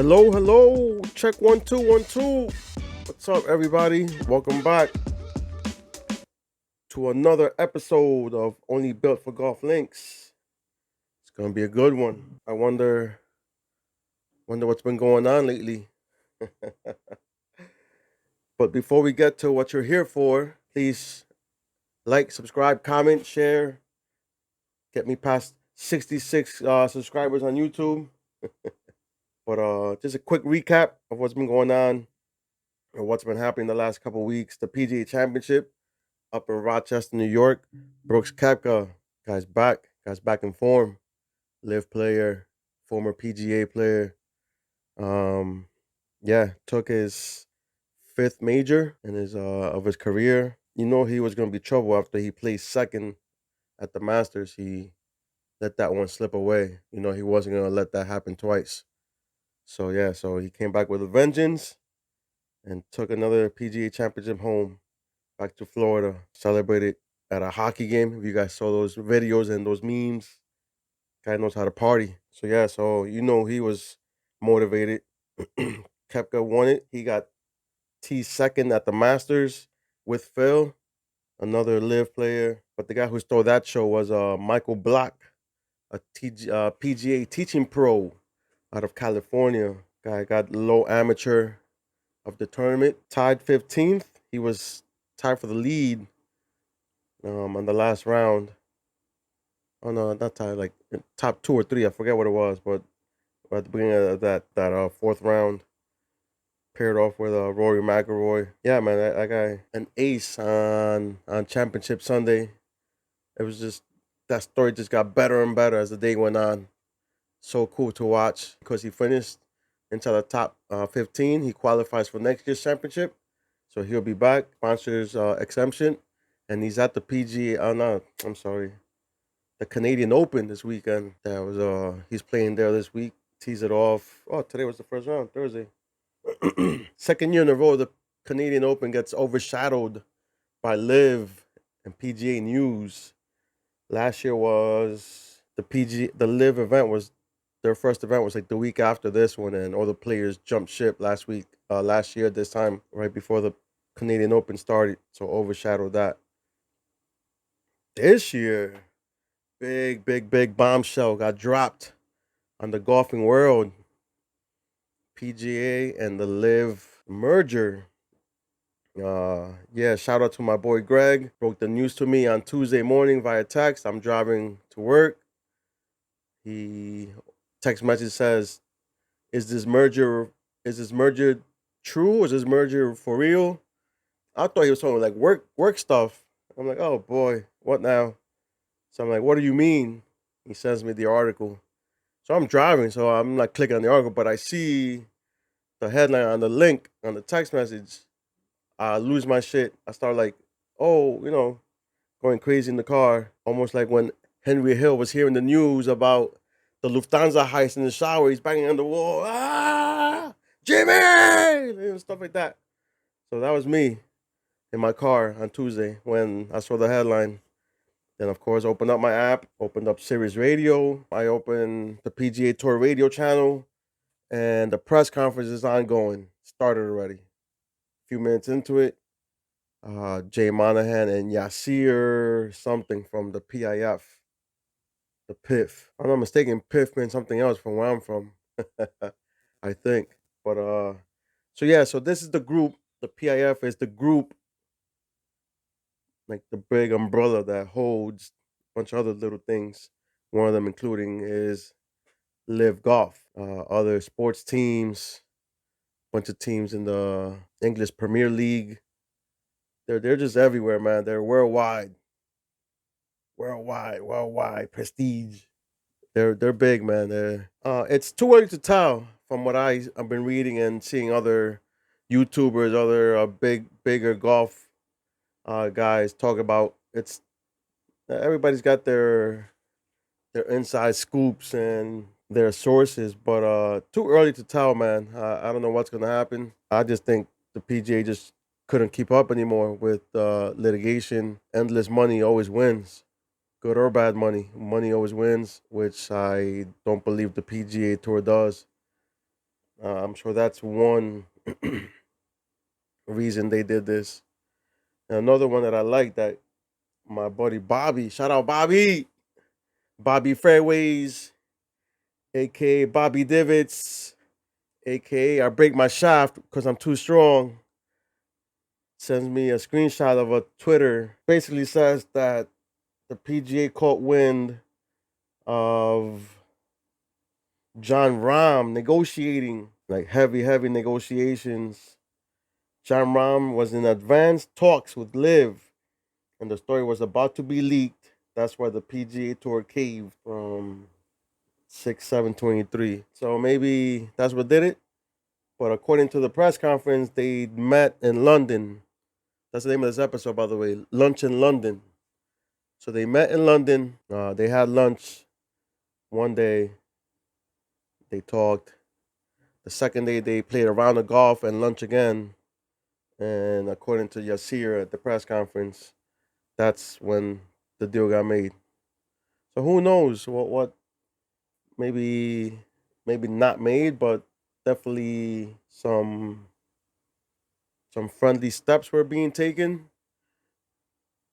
Hello, hello. Check 1 2 1 2. What's up, everybody? Welcome back to another episode of Only Built for Golf Links. It's gonna be a good one. I wonder what's been going on lately. But before we get to what you're here for, please like, subscribe, comment, share. Get me past 66 subscribers on YouTube. But just a quick recap of what's been going on or what's been happening the last couple of weeks. The PGA Championship up in Rochester, New York. Brooks Koepka, guy's back in form. Live player, former PGA player. Took his fifth major in his of his career. You know he was gonna be trouble after he placed second at the Masters. He let that one slip away. You know he wasn't gonna let that happen twice. So he came back with a vengeance and took another PGA championship home back to Florida. Celebrated at a hockey game. If you guys saw those videos and those memes, guy knows how to party. So you know he was motivated. Koepka won it. He got T second at the Masters with Phil, another live player. But the guy who stole that show was Michael Block, a PGA teaching pro out of California. Guy got low amateur of the tournament, tied 15th. He was tied for the lead on the last round. Oh no, not tied, like top 2 or 3. I forget what it was, but at the beginning of that fourth round, paired off with Rory McIlroy. Yeah, man, that guy an ace on Championship Sunday. It was just that story just got better and better as the day went on. So cool to watch because he finished into the top 15. He qualifies for next year's championship, so he'll be back. Sponsors exemption, and he's at the PGA. No, I'm sorry, the Canadian Open this weekend. That was he's playing there this week. Tease it off. Oh, today was the first round, Thursday. Second year in a row, the Canadian Open gets overshadowed by Live and PGA News. Last year was the Live event was their first event was like the week after this one, and all the players jumped ship last year this time right before the Canadian Open started, so overshadowed that. This year, big bombshell got dropped on the golfing world. PGA and the Live merger. Shout out to my boy Greg. Broke the news to me on Tuesday morning via text. I'm driving to work. He text message says, "Is this merger true? Is this merger for real?" I thought he was talking like work stuff. I'm like, oh boy, what now? So I'm like, what do you mean? He sends me the article. So I'm driving, so I'm not clicking on the article, but I see the headline on the link on the text message. I lose my shit. I start like, oh, going crazy in the car, almost like when Henry Hill was hearing the news about the Lufthansa heist in the shower. He's banging on the wall, Jimmy, stuff like that. So that was me in my car on Tuesday when I saw the headline. Then, of course, opened up my app, opened up Sirius Radio. I opened the PGA Tour radio channel, and the press conference is ongoing. Started already. A few minutes into it, Jay Monahan and Yasir something from the PIF, the PIF. I'm not mistaken, PIF means something else from where I'm from, I think. So this is the group. The PIF is the group, like the big umbrella that holds a bunch of other little things. One of them, including, is Live Golf, other sports teams, bunch of teams in the English Premier League. They're just everywhere, man. They're worldwide prestige. They're big, man. It's too early to tell from what I've been reading and seeing other YouTubers, other bigger golf guys talk about. It's everybody's got their inside scoops and their sources, but too early to tell, man. I don't know what's gonna happen. I just think the PGA just couldn't keep up anymore with litigation. Endless money always wins, good or bad money. Money always wins, which I don't believe the PGA Tour does. I'm sure that's one reason they did this. And another one that I like that my buddy Bobby, shout out Bobby Fairways, aka Bobby Divots, aka I break my shaft because I'm too strong, sends me a screenshot of a Twitter. Basically says that the PGA caught wind of John Rahm negotiating, like heavy negotiations. John Rahm was in advanced talks with Liv, and the story was about to be leaked. That's why the PGA Tour caved from 6/7/23. So maybe that's what did it. But according to the press conference, they met in London. That's the name of this episode, by the way. Lunch in London. So they met in London. They had lunch one day. They talked. The second day, they played a round of golf and lunch again. And according to Yasir at the press conference, that's when the deal got made. So who knows what maybe not made, but definitely some friendly steps were being taken.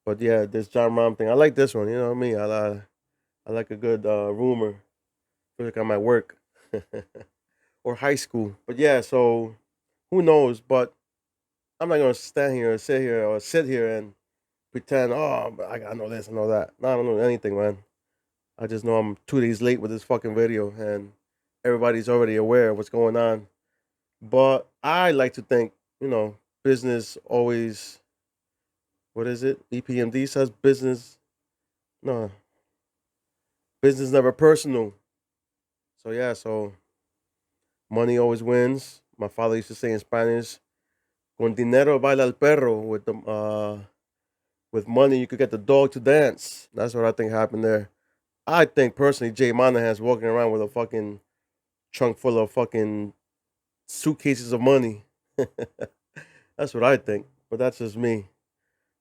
But yeah, this John Rahm thing, I like this one. You know what I mean? I like a good rumor. Feel like I'm at work or high school. But yeah, so who knows? But I'm not gonna sit here and pretend. Oh, I know this, I know that. No, I don't know anything, man. I just know I'm 2 days late with this fucking video, and everybody's already aware of what's going on. But I like to think, business always. What is it? EPMD says business. No, business never personal. So yeah, so money always wins. My father used to say in Spanish, "Con dinero baila el perro." With money, you could get the dog to dance. That's what I think happened there. I think personally, Jay Monahan's walking around with a fucking trunk full of fucking suitcases of money. That's what I think, but that's just me.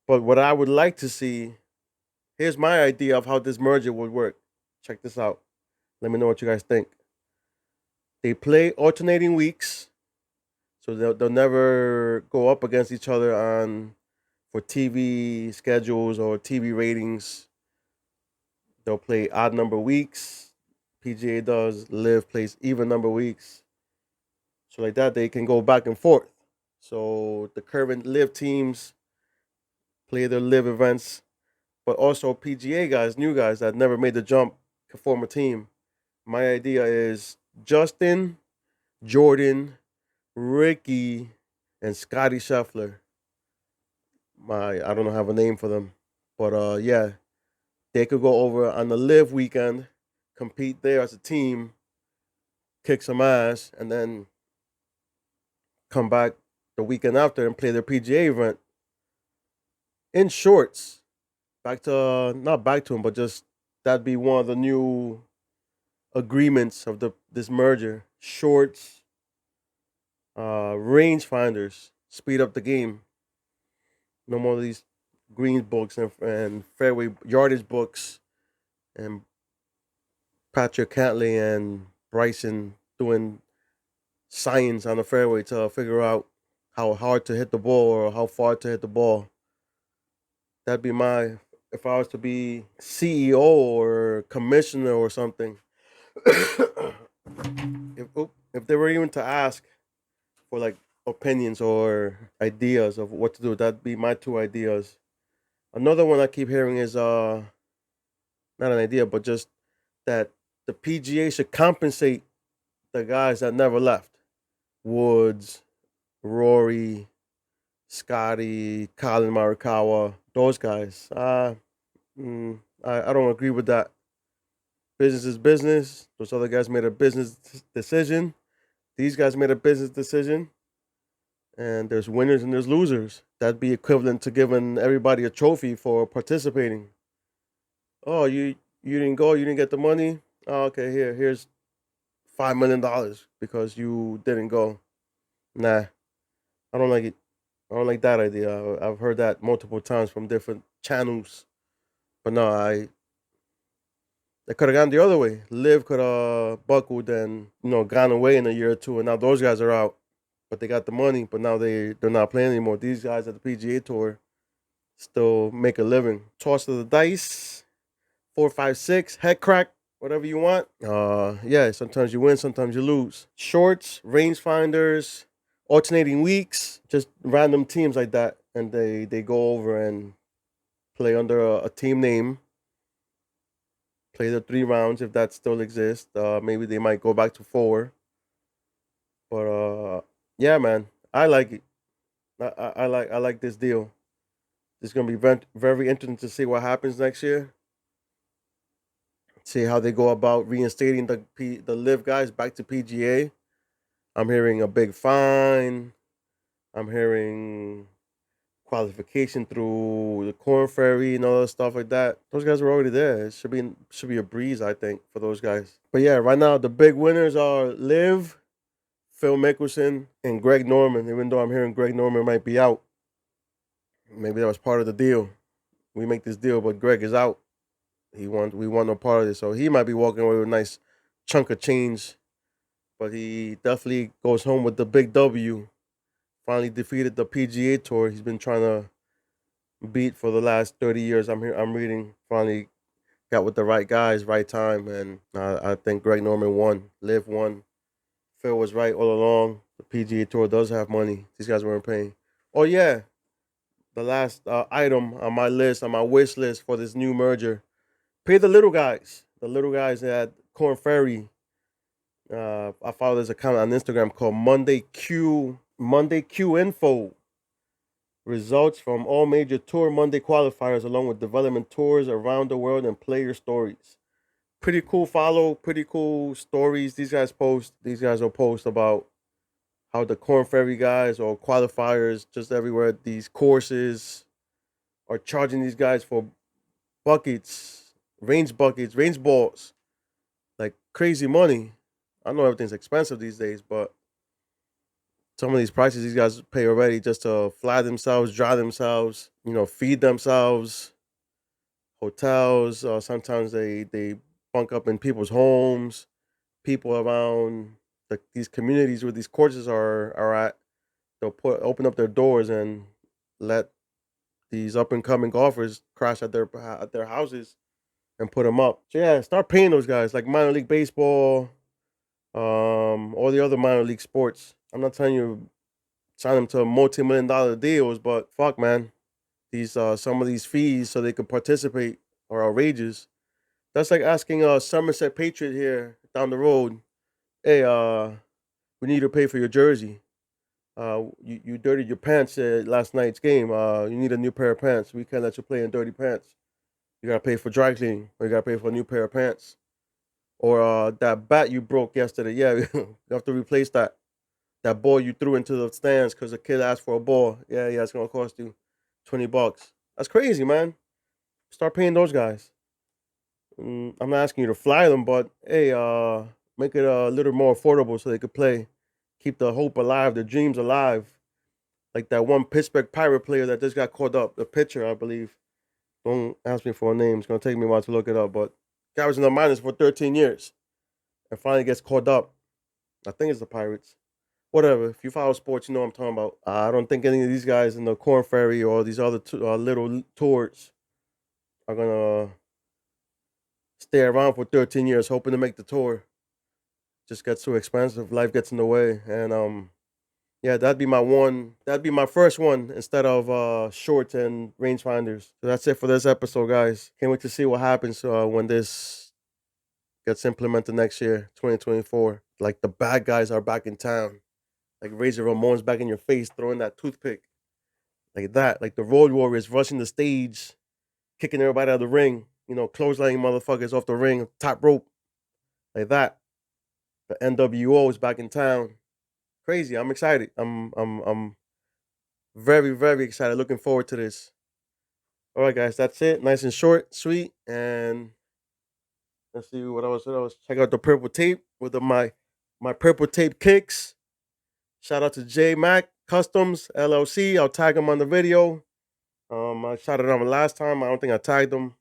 But what I would like to see, here's my idea of how this merger would work. Check this out. Let me know what you guys think. They play alternating weeks, so they'll never go up against each other on for TV schedules or TV ratings. They'll play odd number weeks. PGA does. Live plays even number weeks. So like that, they can go back and forth. So the current Live teams play their Live events, but also PGA guys, new guys that never made the jump, can form a team. My idea is Justin, Jordan, Ricky, and Scotty Scheffler. I don't know have a name for them, but yeah, they could go over on the Live weekend, compete there as a team, kick some ass, and then come back the weekend after and play their PGA event in shorts. Back to not back to him, but just that'd be one of the new agreements of this merger. Shorts, range finders, speed up the game. No more of these green books and fairway yardage books and Patrick Cantley and Bryson doing science on the fairway to figure out how hard to hit the ball or how far to hit the ball. That'd be my if I was to be CEO or commissioner or something. If they were even to ask for like opinions or ideas of what to do, that'd be my two ideas. Another one I keep hearing is not an idea, but just that the PGA should compensate the guys that never left. Woods, Rory, Scotty, Colin Morikawa, those guys. I don't agree with that. Business is business. Those other guys made a business decision. These guys made a business decision. And there's winners and there's losers. That'd be equivalent to giving everybody a trophy for participating. Oh, you didn't go, you didn't get the money. Oh, okay, here's $5 million because you didn't go. Nah, I don't like it. I don't like that idea. I've heard that multiple times from different channels. But no, They could have gone the other way. Liv could have buckled and gone away in a year or two, and now those guys are out. But they got the money, but now they're not playing anymore. These guys at the PGA Tour still make a living. Toss of the dice, 4, 5, 6, head crack, whatever you want. Yeah, sometimes you win, sometimes you lose. Shorts, rangefinders, alternating weeks, just random teams like that, and they go over and play under a team name. Play the 3 rounds if that still exists. Maybe they might go back to 4. But yeah, man, I like it. I like this deal. It's gonna be very interesting to see what happens next year. See how they go about reinstating the live guys back to PGA. I'm hearing a big fine. I'm hearing qualification through the Corn Ferry and all that stuff like that. Those guys were already there. It should be a breeze, I think, for those guys. But yeah, right now the big winners are Liv, Phil Mickelson, and Greg Norman. Even though I'm hearing Greg Norman might be out, maybe that was part of the deal. We make this deal, but Greg is out. We want no part of this, so he might be walking away with a nice chunk of change. But he definitely goes home with the big W. Finally defeated the PGA Tour. He's been trying to beat for the last 30 years. I'm reading. Finally got with the right guys, right time, and I think Greg Norman won. Liv won. Phil was right all along. The PGA Tour does have money. These guys weren't paying. Oh yeah, the last item on my list, on my wish list for this new merger. Pay the little guys. The little guys at Corn Ferry. I follow this account on Instagram called Monday Q Info. Results from all major Tour Monday qualifiers, along with development tours around the world and player stories. Pretty cool follow. Pretty cool stories. These guys post. These guys will post about how the Corn Ferry guys or qualifiers just everywhere these courses are charging these guys for buckets, range balls, like crazy money. I know everything's expensive these days, but some of these prices these guys pay already just to fly themselves, dry themselves, feed themselves, hotels. Sometimes they bunk up in people's homes, people around these communities where these courses are at. They'll open up their doors and let these up and coming golfers crash at their houses and put them up. So yeah, start paying those guys like minor league baseball, all the other minor league sports. I'm not telling you sign them to multi-million-dollar deals, but fuck, man, these some of these fees so they could participate are outrageous. That's like asking a Somerset Patriot here down the road, hey, we need to pay for your jersey. You dirtied your pants at last night's game. You need a new pair of pants. We can't let you play in dirty pants. You gotta pay for dry cleaning, or you gotta pay for a new pair of pants. Or that bat you broke yesterday. Yeah, you have to replace that. That ball you threw into the stands because a kid asked for a ball. Yeah, it's gonna cost you $20. That's crazy, man. Start paying those guys. I'm not asking you to fly them, but hey, make it a little more affordable so they could play. Keep the hope alive, the dreams alive. Like that one Pittsburgh Pirate player that just got called up, the pitcher, I believe. Don't ask me for a name. It's gonna take me a while to look it up, but guy was in the minors for 13 years and finally gets called up. I think it's the Pirates. Whatever. If you follow sports, you know what I'm talking about. I don't think any of these guys in the Corn Ferry or these other little tours are gonna stay around for 13 years hoping to make the tour. Just gets too expensive. Life gets in the way, and yeah, that'd be my one. That'd be my first one instead of shorts and rangefinders. So that's it for this episode, guys. Can't wait to see what happens when this gets implemented next year, 2024. Like the bad guys are back in town. Like Razor Ramon's back in your face, throwing that toothpick. Like that. Like the Road Warriors rushing the stage, kicking everybody out of the ring, clotheslining motherfuckers off the ring, top rope. Like that. The NWO is back in town. Crazy. I'm excited. I'm very, very excited. Looking forward to this. All right, guys, that's it. Nice and short, sweet, and let's see what else. Check out the purple tape with my purple tape kicks. Shout out to J Mac Customs LLC. I'll tag him on the video. I shouted out him last time. I don't think I tagged him.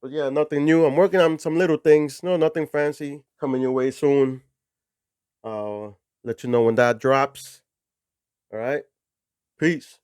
But yeah, nothing new. I'm working on some little things. No, nothing fancy. Coming your way soon. I'll let you know when that drops. All right. Peace.